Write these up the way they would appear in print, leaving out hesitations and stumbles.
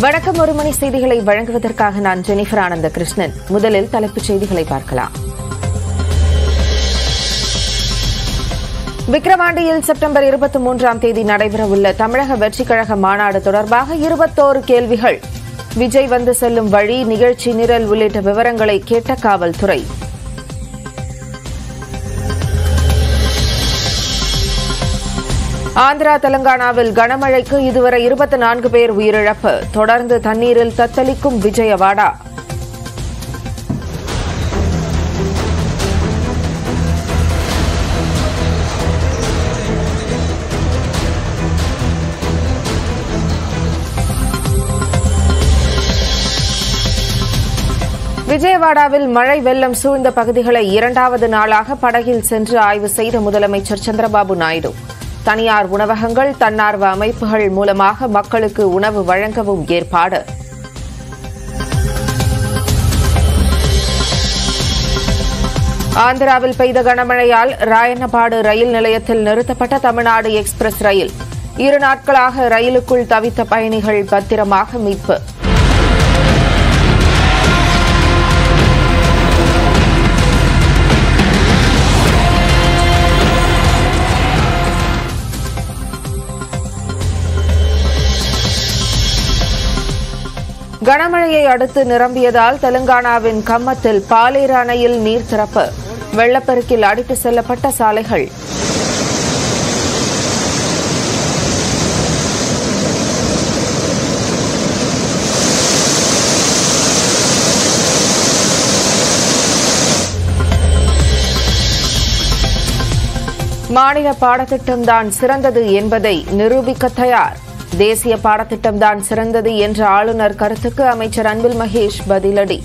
வணக்கம். ஒரு மணி செய்திகளை வழங்குவதற்காக நான் ஜெனிஃபர் ஆனந்த கிருஷ்ணன். முதலில் தலைப்புச் செய்திகளை பார்க்கலாம். விக்கிரவாண்டியில் செப்டம்பர் 23ஆம் தேதி நடைபெறவுள்ள தமிழக வெற்றிக் கழக மாநாடு தொடர்பாக 21 கேள்விகள். விஜய் வந்து செல்லும் வழி, நிகழ்ச்சி நிரல் உள்ளிட்ட விவரங்களை கேட்ட காவல்துறை. ஆந்திரா, தெலங்கானாவில் கனமழைக்கு இதுவரை 24 பேர் உயிரிழப்பு. தொடர்ந்து தண்ணீரில் தத்தளிக்கும் விஜயவாடா. விஜயவாடாவில் மழை வெள்ளம் சூழ்ந்த பகுதிகளை 2வது நாளாக படகில் சென்று ஆய்வு செய்த முதலமைச்சர் சந்திரபாபு நாயுடு. தனியார் உணவகங்கள், தன்னார்வ அமைப்புகள் மூலமாக மக்களுக்கு உணவு வழங்கவும் ஏற்பாடு. ஆந்திராவில் பெய்த கனமழையால் ராயனபாடு ரயில் நிலையத்தில் நிறுத்தப்பட்ட தமிழ்நாடு எக்ஸ்பிரஸ் ரயில். 2 நாட்களாக ரயிலுக்குள் தவித்த பயணிகள் பத்திரமாக மீட்பு. கனமழையை அடுத்து நிரம்பியதால் தெலங்கானாவின் கம்மத்தில் பாலேறு அணையில் நீர் திறப்பு. வெள்ளப்பெருக்கில் அடித்து செல்லப்பட்ட சாலைகள். மாநில பாடத்திட்டம்தான் சிறந்தது என்பதை நிரூபிக்க தயார். தேசிய பாடத்திட்டம்தான் சிறந்தது என்ற ஆளுநர் கருத்துக்கு அமைச்சர் அன்பில் மகேஷ் பதிலடி.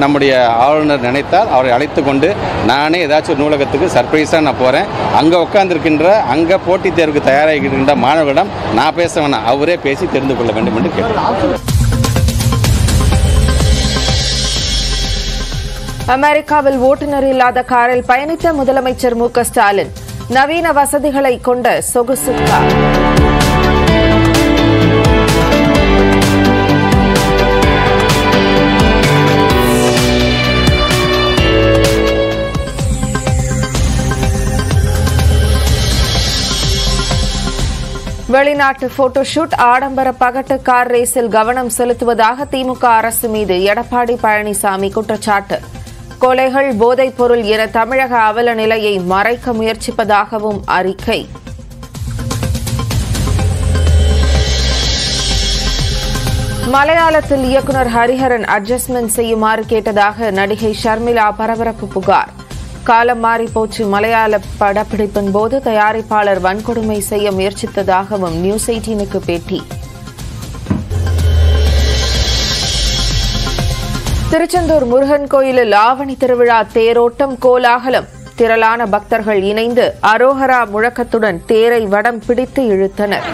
நம்முடைய ஆளுநர் நினைத்தால் அவரை அழைத்துக் கொண்டு நானே ஏதாச்சும் ஒரு நூலகத்துக்கு சர்ப்ரைஸாக நான் போகிறேன். அங்கே உட்கார்ந்துருக்கின்ற அங்கே போட்டித் தேர்வுக்கு தயாராகிக்கின்ற மாணவர்களிடம் நான் பேச வேணாம், அவரே பேசி தெரிந்து கொள்ள வேண்டும் என்று கேட்டார். அமெரிக்காவில் ஓட்டுநர் இல்லாத காரில் பயணித்த முதலமைச்சர் மு க ஸ்டாலின். நவீன வசதிகளை கொண்ட சொகுசு கார். வெளிநாட்டு போட்டோஷூட், ஆடம்பர பகட்டு கார் ரேஸில் கவனம் செலுத்துவதாக திமுக அரசு மீது எடப்பாடி பழனிசாமி குற்றச்சாட்டு. கொலைகள், போதைப் பொருள் என தமிழக அவல நிலையை மறைக்க முயற்சிப்பதாகவும் அறிக்கை. மலையாளத்தில் இயக்குநர் ஹரிஹரன் அட்ஜஸ்ட்மெண்ட் செய்யுமாறு கேட்டதாக நடிகை ஷர்மிளா பரபரப்பு புகார். காலம் மாறிப்போச்சு, மலையாள படப்பிடிப்பின் போது தயாரிப்பாளர் வன்கொடுமை செய்ய முயற்சித்ததாகவும் நியூஸ் 18க்கு பேட்டி. திருச்செந்தூர் முருகன் கோயிலில் ஆவணி திருவிழா தேரோட்டம் கோலாகலம். திரளான பக்தர்கள் இணைந்து அரோகரா முழக்கத்துடன் தேரை வடம் பிடித்து இழுத்தனர்.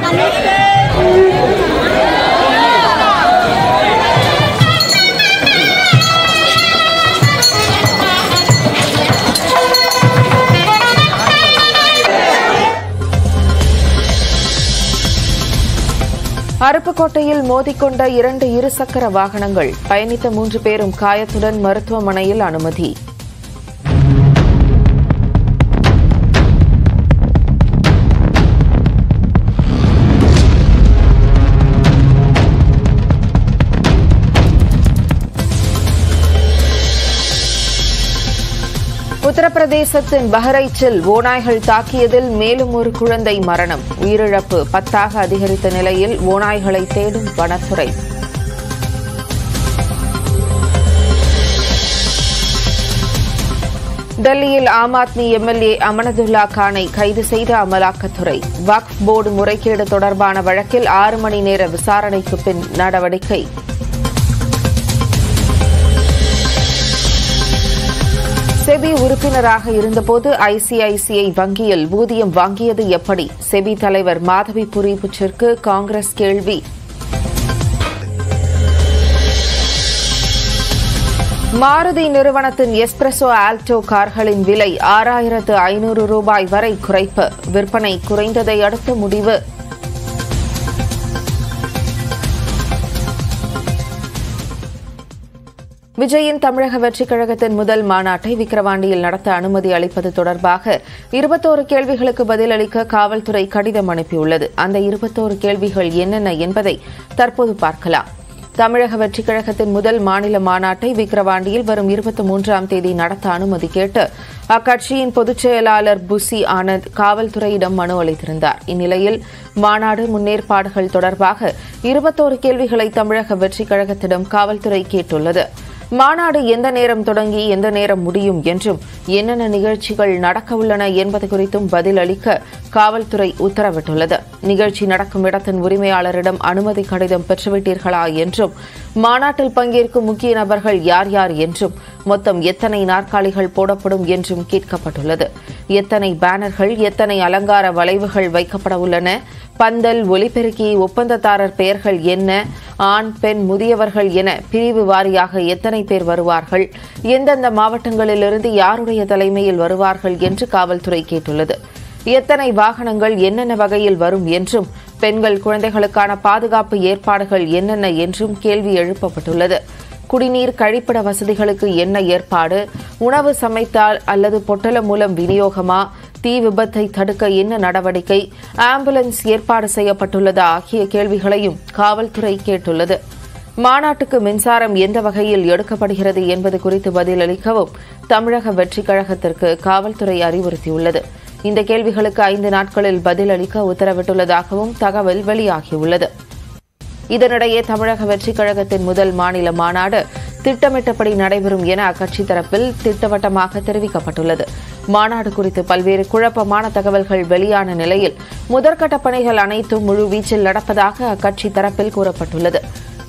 அருப்புக்கோட்டையில் மோதிக்கொண்ட 2 இருசக்கர வாகனங்கள். பயணித்த 3 பேரும் காயத்துடன் மருத்துவமனையில் அனுமதி. உத்தரப்பிரதேசத்தின் பஹ்ரைச்சில் ஓநாய்கள் தாக்கியதில் மேலும் ஒரு குழந்தை மரணம். உயிரிழப்பு 10ஆக அதிகரித்த நிலையில் ஓநாய்களை தேடும் வனத்துறை. டெல்லியில் ஆம் ஆத்மி எம்எல்ஏ அமனதுல்லா கானை கைது செய்த அமலாக்கத்துறை. வக்ஃப் போர்டு முறைகேடு தொடர்பான வழக்கில் 6 மணி நேர விசாரணைக்கு பின் நடவடிக்கை. செபி உறுப்பினராக இருந்தபோது ஐசிஐசிஐ வங்கியில் ஊதியம் வாங்கியது எப்படி? செபி தலைவர் மாதவி புரிபுச்சிற்கு காங்கிரஸ் கேள்வி. மாருதி நிறுவனத்தின் எஸ்பிரசோ ஆல்டோ கார்களின் விலை 6,500 ரூபாய் வரை குறைப்பு. விற்பனை குறைந்ததை அடுத்த முடிவு. விஜயின் தமிழக வெற்றிக் கழகத்தின் முதல் மாநாட்டை விக்கிரவாண்டியில் நடத்த அனுமதி அளிப்பது தொடர்பாக 21 கேள்விகளுக்கு பதிலளிக்க காவல்துறை கடிதம் அனுப்பியுள்ளது. அந்த 21 கேள்விகள் என்னென்ன என்பதை தற்போது பார்க்கலாம். தமிழக வெற்றிக் கழகத்தின் முதல் மாநில மாநாட்டை விக்கிரவாண்டியில் வரும் 23ஆம் தேதி நடத்த அனுமதி கேட்டு அக்கட்சியின் பொதுச் செயலாளர் புசி ஆனந்த் காவல்துறையிடம் மனு அளித்திருந்தார். இந்நிலையில் மாநாடு முன்னேற்பாடுகள் தொடர்பாக 21 கேள்விகளை தமிழக வெற்றிக் கழகத்திடம் காவல்துறை கேட்டுள்ளது. மாநாடு எந்த நேரம் தொடங்கி எந்த நேரம் முடியும் என்றும் என்னென்ன நிகழ்ச்சிகள் நடக்கவுள்ளன என்பது குறித்தும் பதில் அளிக்க காவல்துறை உத்தரவிட்டுள்ளது. நிகழ்ச்சி நடக்கும் இடத்தின் உரிமையாளரிடம் அனுமதி கடிதம் பெற்றுவிட்டீர்களா என்றும் மாநாட்டில் பங்கேற்கும் முக்கிய நபர்கள் யார் யார் என்றும் மொத்தம் எத்தனை நாற்காலிகள் போடப்படும் என்றும் கேட்கப்பட்டுள்ளது. எத்தனை பேனர்கள் எத்தனை அலங்கார வளைவுகள் வைக்கப்பட உள்ளன, பந்தல் ஒலிபெருக்கி ஒப்பந்ததாரர் பெயர்கள் என்ன, ஆண் பெண் முதியவர்கள் என பிரிவு வாரியாக எத்தனை பேர் வருவார்கள், எந்தெந்த மாவட்டங்களிலிருந்து யாருடைய தலைமையில் வருவார்கள் என்று காவல்துறை கேட்டுள்ளது. எத்தனை வாகனங்கள் என்னென்ன வகையில் வரும் என்றும் பெண்கள் குழந்தைகளுக்கான பாதுகாப்பு ஏற்பாடுகள் என்னென்ன என்றும் கேள்வி எழுப்பப்பட்டுள்ளது. குடிநீர் கழிப்பிட வசதிகளுக்கு என்ன ஏற்பாடு, உணவு சமைத்தால் அல்லது பொட்டலம் மூலம் விநியோகமா, தீ விபத்தை தடுக்க என்ன நடவடிக்கை, ஆம்புலன்ஸ் ஏற்பாடு செய்யப்பட்டுள்ளதா ஆகிய கேள்விகளையும் காவல்துறை கேட்டுள்ளது. மாநாட்டுக்கு மின்சாரம் எந்த வகையில் எடுக்கப்படுகிறது என்பது குறித்து பதிலளிக்கவும் தமிழக வெற்றிக் கழகத்திற்கு காவல்துறை அறிவுறுத்தியுள்ளது. இந்த கேள்விகளுக்கு 5 நாட்களில் பதிலளிக்க உத்தரவிட்டுள்ளதாகவும் தகவல் வெளியாகியுள்ளது. இதனிடையே தமிழக வெற்றிக் கழகத்தின் முதல் மாநில மாநாடு திட்டமிட்டபடி நடைபெறும் என அக்கட்சி தரப்பில் திட்டவட்டமாக தெரிவிக்கப்பட்டுள்ளது. மாநாடு குறித்து பல்வேறு குழப்பமான தகவல்கள் வெளியான நிலையில் முதற்கட்ட பணிகள் அனைத்தும் முழுவீச்சில் நடப்பதாக அக்கட்சி தரப்பில் கூறப்பட்டுள்ளது.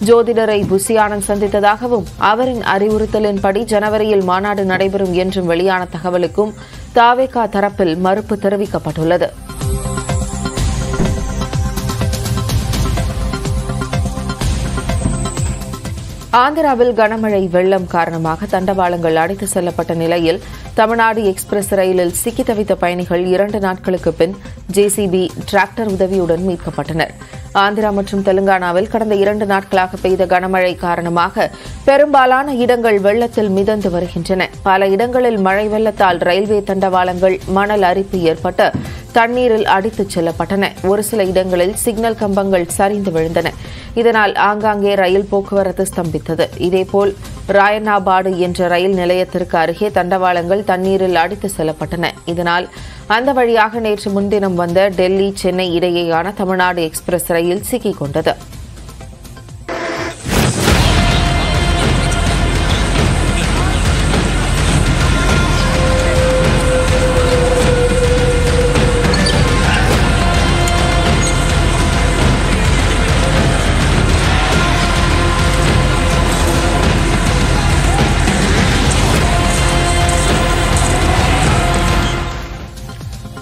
ஜோதிடரை புசி ஆனந்த் சந்தித்ததாகவும் அவரின் அறிவுறுத்தலின்படி ஜனவரியில் மாநாடு நடைபெறும் என்றும் வெளியான தகவலுக்கும் தாவேகா தரப்பில் மறுப்பு தெரிவிக்கப்பட்டுள்ளது. ஆந்திராவில் கனமழை வெள்ளம் காரணமாக தண்டவாளங்கள் அடித்து செல்லப்பட்ட நிலையில் தமிழ்நாடு எக்ஸ்பிரஸ் ரயிலில் சிக்கி தவித்த பயணிகள் 2 நாட்களுக்கு பின் ஜேசிபி டிராக்டர் உதவியுடன் மீட்கப்பட்டனர். ஆந்திரா மற்றும் தெலுங்கானாவில் கடந்த 2 நாட்களாக பெய்த கனமழை காரணமாக பெரும்பாலான இடங்கள் வெள்ளத்தில் மிதந்து வருகின்றன. பல இடங்களில் மழை வெள்ளத்தால் ரயில்வே தண்டவாளங்கள் மணல் அரிப்பு ஏற்பட்டு தண்ணீரில் அடித்துச் செல்லப்பட்டன. ஒரு சில இடங்களில் சிக்னல் கம்பங்கள் சரிந்து விழுந்தன. இதனால் ஆங்காங்கே ரயில் போக்குவரத்து ஸ்தம்பித்தது. இதேபோல் ராயனாபாடு என்ற ரயில் நிலையத்திற்கு அருகே தண்டவாளங்கள் தண்ணீரில் அடித்து செல்லப்பட்டன. இதனால் அந்த வழியாக நேற்று முன்தினம் வந்த டெல்லி சென்னை இடையேயான தமிழ்நாடு எக்ஸ்பிரஸ் ரயில் சிக்கிக் கொண்டது.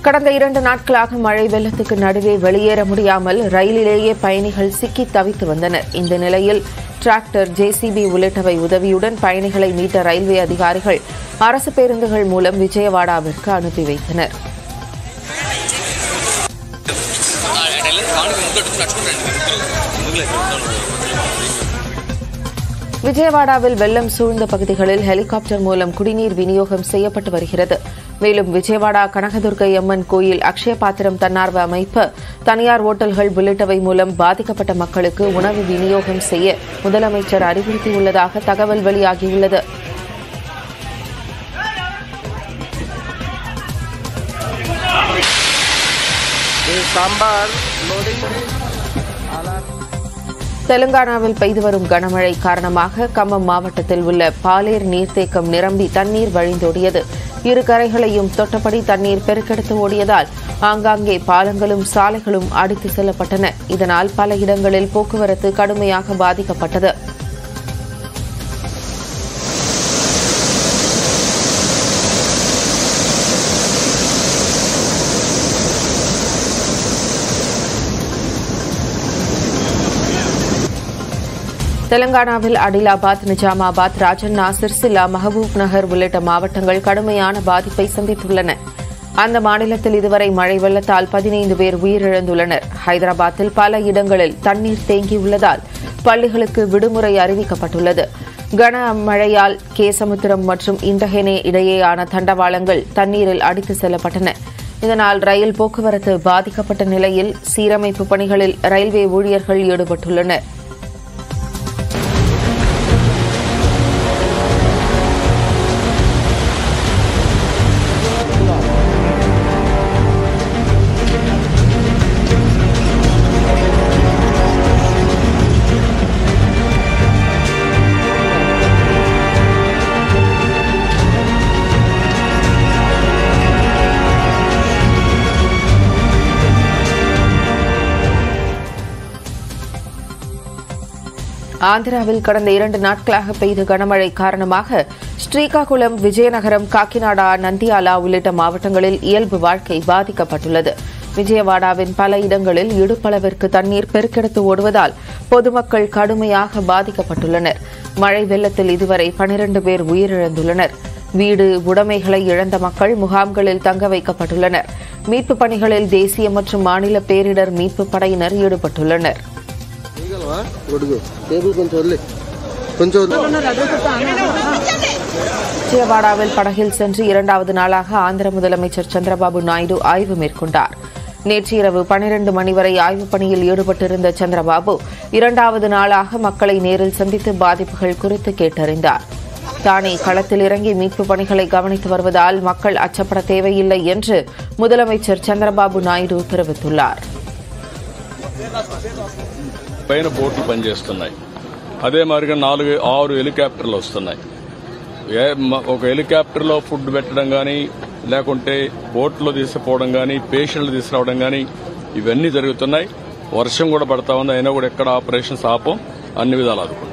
கடந்த 2 நாட்களாக மழை வெள்ளத்துக்கு நடுவே வெளியேற முடியாமல் ரயிலிலேயே பயணிகள் சிக்கி தவித்து வந்தனர். இந்த நிலையில் டிராக்டர், ஜேசிபி உள்ளிட்டவை உதவியுடன் பயணிகளை மீட்ட ரயில்வே அதிகாரிகள் அரசு பேருந்துகள் மூலம் விஜயவாடாவிற்கு அனுப்பி வைத்தனர். விஜயவாடாவில் வெள்ளம் சூழ்ந்த பகுதிகளில் ஹெலிகாப்டர் மூலம் குடிநீர் விநியோகம் செய்யப்பட்டு வருகிறது. மேலும் விஜயவாடா கனகதுர்க்கை அம்மன் கோயில், அக்ஷய பாத்திரம் தன்னார்வ அமைப்பு, தனியார் ஓட்டல்கள் உள்ளிட்டவை மூலம் பாதிக்கப்பட்ட மக்களுக்கு உணவு விநியோகம் செய்ய முதலமைச்சர் அறிவுறுத்தியுள்ளதாக தகவல் வெளியாகியுள்ளது. தெலுங்கானாவில் பெய்து வரும் கனமழை காரணமாக கம்மம் மாவட்டத்தில் உள்ள பாலேர் நீர்த்தேக்கம் நிரம்பி தண்ணீர் வழிந்தோடியது. இரு கரைகளையும் தொட்டபடி தண்ணீர் பெருக்கெடுத்து ஓடியதால் ஆங்காங்கே பாலங்களும் சாலைகளும் அடித்து செல்லப்பட்டன. இதனால் பல இடங்களில் போக்குவரத்து கடுமையாக பாதிக்கப்பட்டது. தெலங்கானாவில் அடிலாபாத், நிஜாமாபாத், ராஜன்னா, சிர்சிலா, மஹபூப் நகர் உள்ளிட்ட மாவட்டங்கள் கடுமையான பாதிப்பை சந்தித்துள்ளன. அந்த மாநிலத்தில் இதுவரை மழை வெள்ளத்தால் 15 பேர் உயிரிழந்துள்ளனர். ஹைதராபாத்தில் பல இடங்களில் தண்ணீர் தேங்கியுள்ளதால் பள்ளிகளுக்கு விடுமுறை அறிவிக்கப்பட்டுள்ளது. கனமழையால் கேசமுத்திரம் மற்றும் இந்தஹெனே இடையேயான தண்டவாளங்கள் தண்ணீரில் அடித்து செல்லப்பட்டன. இதனால் ரயில் போக்குவரத்து பாதிக்கப்பட்ட நிலையில் சீரமைப்பு பணிகளில் ரயில்வே ஊழியர்கள் ஈடுபட்டுள்ளனர். ஆந்திராவில் கடந்த 2 நாட்களாக பெய்த கனமழை காரணமாக ஸ்ரீகாகுளம், விஜயநகரம், காக்கிநாடா, நந்தியாலா உள்ளிட்ட மாவட்டங்களில் இயல்பு வாழ்க்கை பாதிக்கப்பட்டுள்ளது. விஜயவாடாவின் பல இடங்களில் இடுப்பளவிற்கு தண்ணீர் பெருக்கெடுத்து ஓடுவதால் பொதுமக்கள் கடுமையாக பாதிக்கப்பட்டுள்ளனர். மழை வெள்ளத்தில் இதுவரை 12 பேர் உயிரிழந்துள்ளனர். வீடு, உடைமைகளை இழந்த மக்கள் முகாம்களில் தங்க வைக்கப்பட்டுள்ளனர். மீட்புப் பணிகளில் தேசிய மற்றும் மாநில பேரிடர் மீட்புப் படையினர் ஈடுபட்டுள்ளனர். விஜயவாடாவில் படகில் சென்று 2வது நாளாக ஆந்திர முதலமைச்சர் சந்திரபாபு நாயுடு ஆய்வு மேற்கொண்டார். நேற்று இரவு 12 மணி வரை ஆய்வுப் பணியில் ஈடுபட்டிருந்த சந்திரபாபு 2வது நாளாக மக்களை நேரில் சந்தித்து பாதிப்புகள் குறித்து கேட்டறிந்தார். தானே களத்தில் இறங்கி மீட்புப் பணிகளை கவனித்து வருவதால் மக்கள் அச்சப்பட தேவையில்லை என்று முதலமைச்சர் சந்திரபாபு நாயுடு தெரிவித்துள்ளார். పైన బోట్లు పనిచేస్తున్నాయి. అదే మాదిరిగా 4-6 హెలికాప్టర్లు వస్తున్నాయి. ఒక హెలికాప్టర్లో ఫుడ్ పెట్టడం కానీ, లేకుంటే బోట్లో తీసుకుపోవడం కానీ, పేషెంట్లు తీసుకురావడం కానీ ఇవన్నీ జరుగుతున్నాయి. వర్షం కూడా పడతా ఉంది. అయినా కూడా ఎక్కడ ఆపరేషన్స్ ఆపం, అన్ని విధాలు ఆదుకుంటాం.